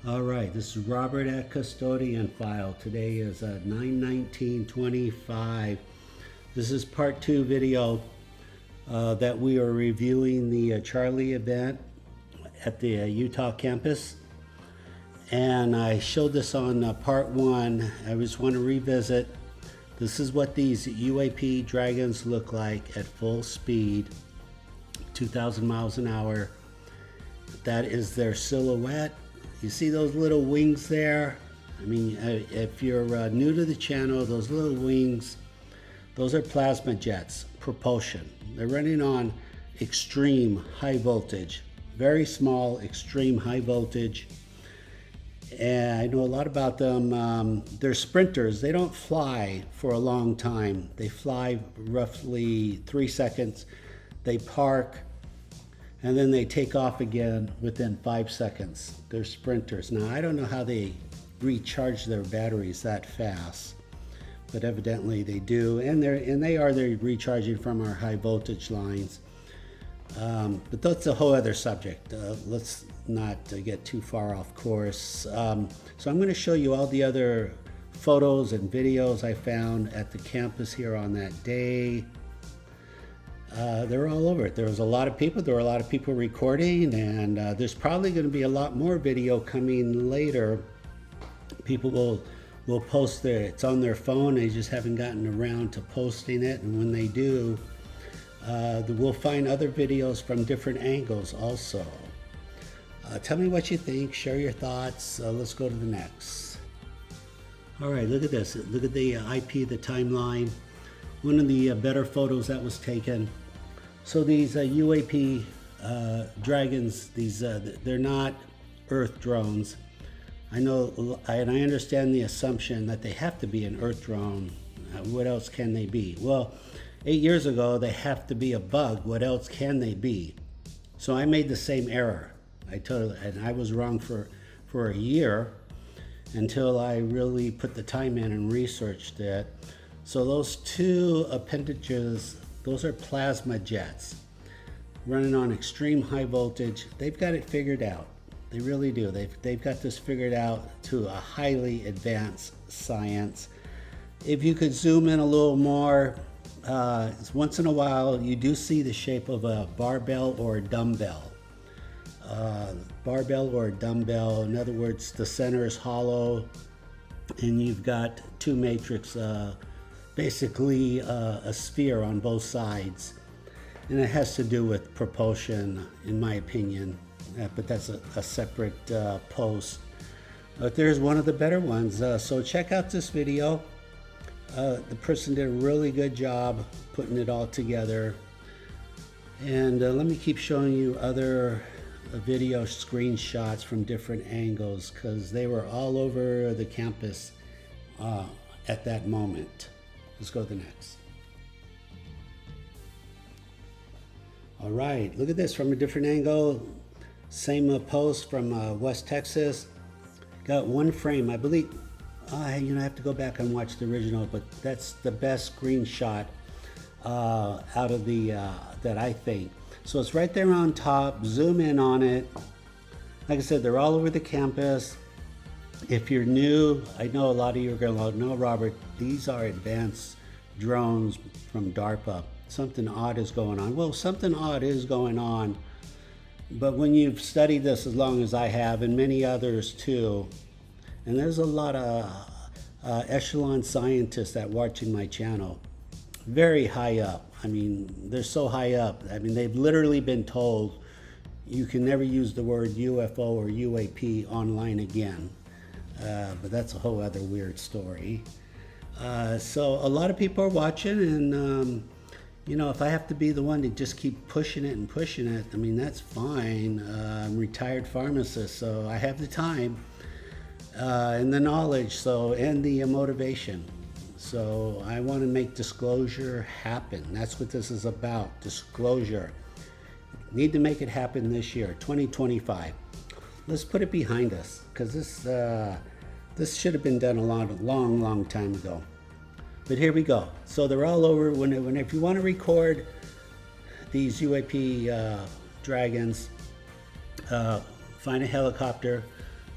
All right, this is Robert at Custodian File. Today is 9/19/25. This is part 2 video that we are reviewing the Charlie event at the Utah campus. And I showed this on part 1. I just want to revisit. This is what these UAP dragons look like at full speed, 2,000 miles an hour. That is their silhouette. You see those little wings there? I mean, if you're new to the channel, those little wings, those are plasma jets, propulsion. They're running on extreme high voltage, very small, extreme high voltage. And I know a lot about them. They're sprinters. They don't fly for a long time. They fly roughly 3 seconds. They park, and then they take off again within 5 seconds. They're sprinters. Now, I don't know how they recharge their batteries that fast, but evidently they do. And they're recharging from our high voltage lines. But that's a whole other subject. Let's not get too far off course. So I'm going to show you all the other photos and videos I found at the campus here on that day. They're all over it. There was a lot of people. There were a lot of people recording, and there's probably going to be a lot more video coming later. People will post it's on their phone. They just haven't gotten around to posting it, and when they do, we'll find other videos from different angles also. Tell me what you think. Share your thoughts. Let's go to the next. All right, look at this. Look at the IP, the timeline. One of the better photos that was taken. So these UAP dragons, they're not Earth drones. I know, and I understand the assumption that they have to be an Earth drone. What else can they be? Well, 8 years ago, they have to be a bug. What else can they be? So I made the same error. And I was wrong for a year until I really put the time in and researched it. So those two appendages, those are plasma jets running on extreme high voltage. They've got it figured out. They really do. They've got this figured out to a highly advanced science. If you could zoom in a little more, once in a while you do see the shape of a barbell or a dumbbell. Barbell or a dumbbell. In other words, the center is hollow, and you've got two matrix, basically a sphere on both sides, and it has to do with propulsion, in my opinion. But that's a separate post. But there's one of the better ones. So check out this video. The person did a really good job putting it all together. And let me keep showing you other video screenshots from different angles, because they were all over the campus at that moment. Let's go to the next. All right, look at this from a different angle. Same post from West Texas. Got one frame, I believe. I have to go back and watch the original, but that's the best screenshot out of the that I think. So it's right there on top. Zoom in on it. Like I said, they're all over the campus. If you're new, I know a lot of you are going to know, Robert, these are advanced drones from DARPA. Something odd is going on. Well, something odd is going on. But when you've studied this as long as I have, and many others too, and there's a lot of echelon scientists that watching my channel, very high up. I mean, they're so high up. I mean, they've literally been told you can never use the word UFO or UAP online again. But that's a whole other weird story. So a lot of people are watching, and if I have to be the one to just keep pushing it and pushing it, I mean, that's fine. I'm a retired pharmacist, so I have the time and the knowledge, and the motivation. So I want to make disclosure happen. That's what this is about, disclosure. Need to make it happen this year, 2025. Let's put it behind us, because this should have been done a long time ago. But here we go. So they're all over. If you want to record these UAP dragons, find a helicopter,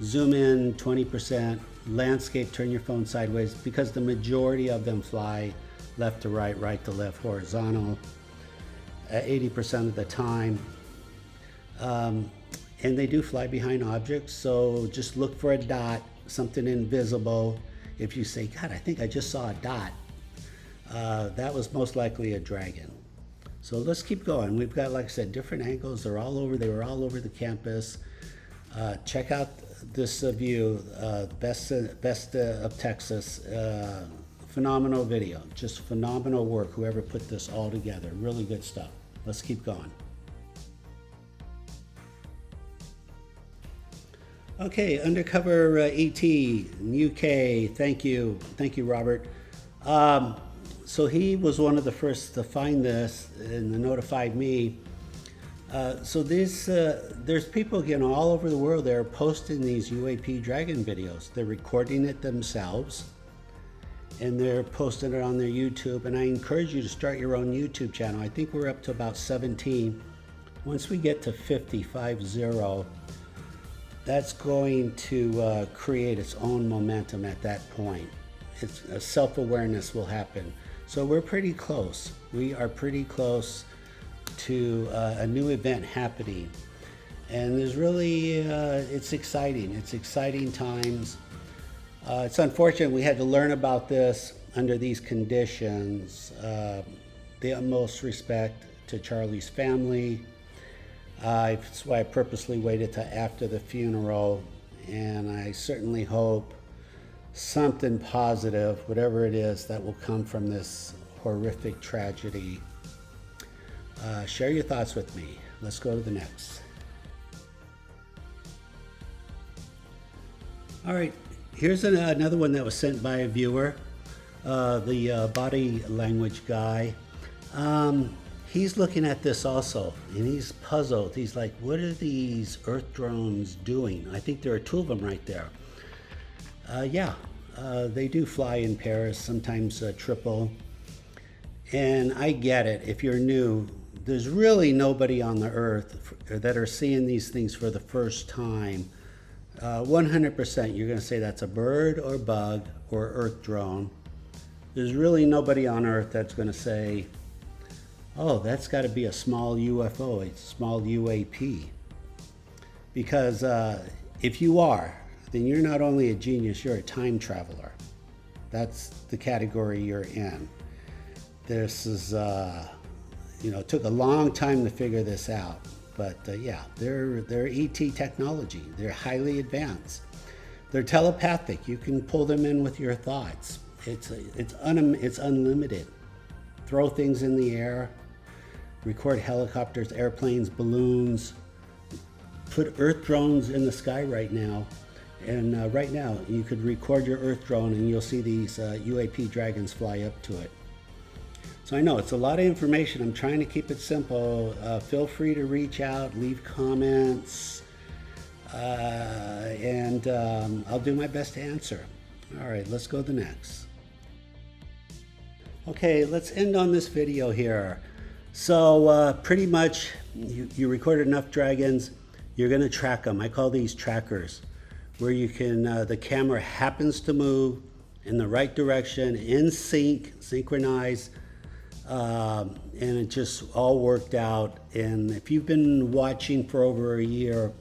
zoom in 20%, landscape, turn your phone sideways, because the majority of them fly left to right, right to left, horizontal, 80% of the time. And they do fly behind objects, so just look for a dot, something invisible. If you say, God, I think I just saw a dot, that was most likely a dragon. So let's keep going. We've got, like I said, different angles. They were all over the campus. Check out this view, best of Texas. Phenomenal video, just phenomenal work, whoever put this all together. Really good stuff. Let's keep going. Okay, Undercover ET, UK, thank you, Robert. So he was one of the first to find this and notified me. So there's people, again, all over the world that are posting these UAP Dragon videos. They're recording it themselves, and they're posting it on their YouTube. And I encourage you to start your own YouTube channel. I think we're up to about 17. Once we get to 50, that's going to create its own momentum at that point. It's self-awareness will happen. So we're pretty close. We are pretty close to a new event happening. And there's really, it's exciting. It's exciting times. It's unfortunate we had to learn about this under these conditions. The utmost respect to Charlie's family. That's why I purposely waited till after the funeral, and I certainly hope something positive, whatever it is, that will come from this horrific tragedy. Share your thoughts with me. Let's go to the next. All right, here's another one that was sent by a viewer, the body language guy. He's looking at this also, and he's puzzled. He's like, what are these Earth drones doing? I think there are two of them right there. They do fly in pairs, sometimes triple. And I get it. If you're new, there's really nobody on the Earth that are seeing these things for the first time. 100% you're going to say that's a bird or bug or Earth drone. There's really nobody on Earth that's going to say, oh, that's got to be a small UFO, a small UAP. Because if you are, then you're not only a genius, you're a time traveler. That's the category you're in. This is, it took a long time to figure this out. But they're ET technology. They're highly advanced. They're telepathic. You can pull them in with your thoughts. It's unlimited. Throw things in the air, record helicopters, airplanes, balloons, put Earth drones in the sky right now. And right now, you could record your Earth drone and you'll see these UAP dragons fly up to it. So I know it's a lot of information. I'm trying to keep it simple. Feel free to reach out, leave comments, and I'll do my best to answer. All right, let's go to the next. Okay, let's end on this video here. So pretty much, you recorded enough dragons, you're going to track them. I call these trackers, where you can, the camera happens to move in the right direction, in sync, synchronized, and it just all worked out. And if you've been watching for over a year,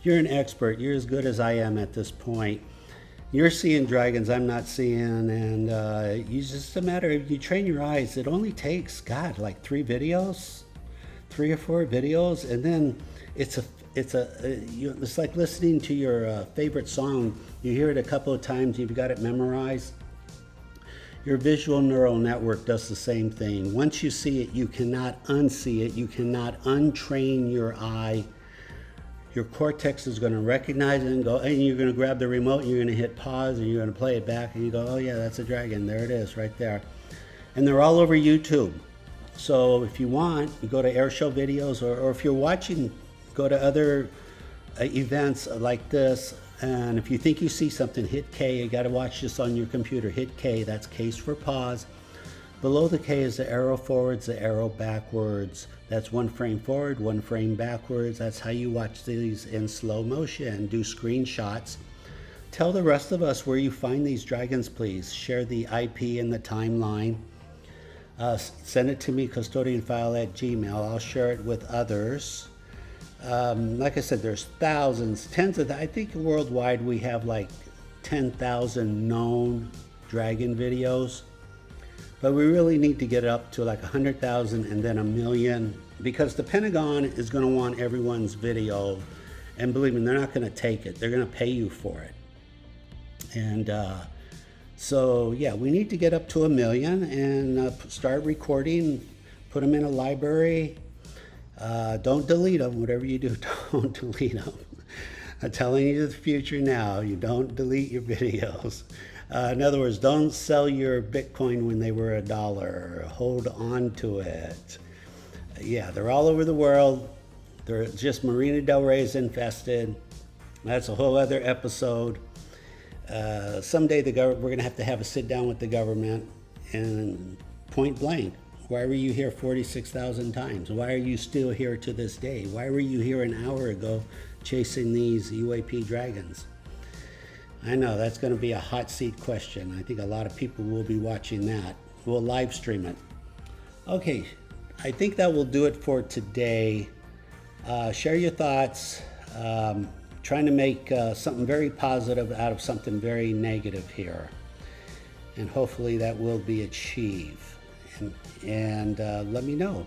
you're an expert. You're as good as I am at this point. You're seeing dragons I'm not seeing, and it's just a matter of you train your eyes. It only takes, like 3 or 4 videos, and then it's like listening to your favorite song. You hear it a couple of times, you've got it memorized. Your visual neural network does the same thing. Once you see it, you cannot unsee it. You cannot untrain your eye. Your cortex is going to recognize it and go, and you're going to grab the remote, and you're going to hit pause, and you're going to play it back, and you go, oh yeah, that's a dragon. There it is, right there. And they're all over YouTube. So if you want, you go to airshow videos, or if you're watching, go to other events like this. And if you think you see something, hit K. You got to watch this on your computer. Hit K. That's case for pause. Below the K is the arrow forwards, the arrow backwards. That's 1 frame forward, 1 frame backwards. That's how you watch these in slow motion. Do screenshots. Tell the rest of us where you find these dragons, please. Share the IP and the timeline. Send it to me, custodianfile@gmail. I'll share it with others. Like I said, there's thousands, tens of, I think worldwide we have like 10,000 known dragon videos. But we really need to get up to like 100,000 and then 1 million, because the Pentagon is going to want everyone's video. And believe me, they're not going to take it. They're going to pay you for it. And so, yeah, we need to get up to 1 million and start recording, put them in a library. Don't delete them. Whatever you do, don't delete them. I'm telling you the future now. You don't delete your videos. In other words, don't sell your Bitcoin when they were $1. Hold on to it. Yeah, they're all over the world. They're just Marina Del Rey's infested. That's a whole other episode. Someday we're going to have a sit down with the government and point blank. Why were you here 46,000 times? Why are you still here to this day? Why were you here an hour ago chasing these UAP dragons? I know that's going to be a hot seat question. I think a lot of people will be watching that. We'll live stream it. Okay, I think that will do it for today. Share your thoughts. Trying to make something very positive out of something very negative here. And hopefully that will be achieved. And let me know.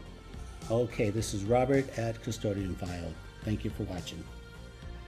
Okay, this is Robert at Custodian File. Thank you for watching.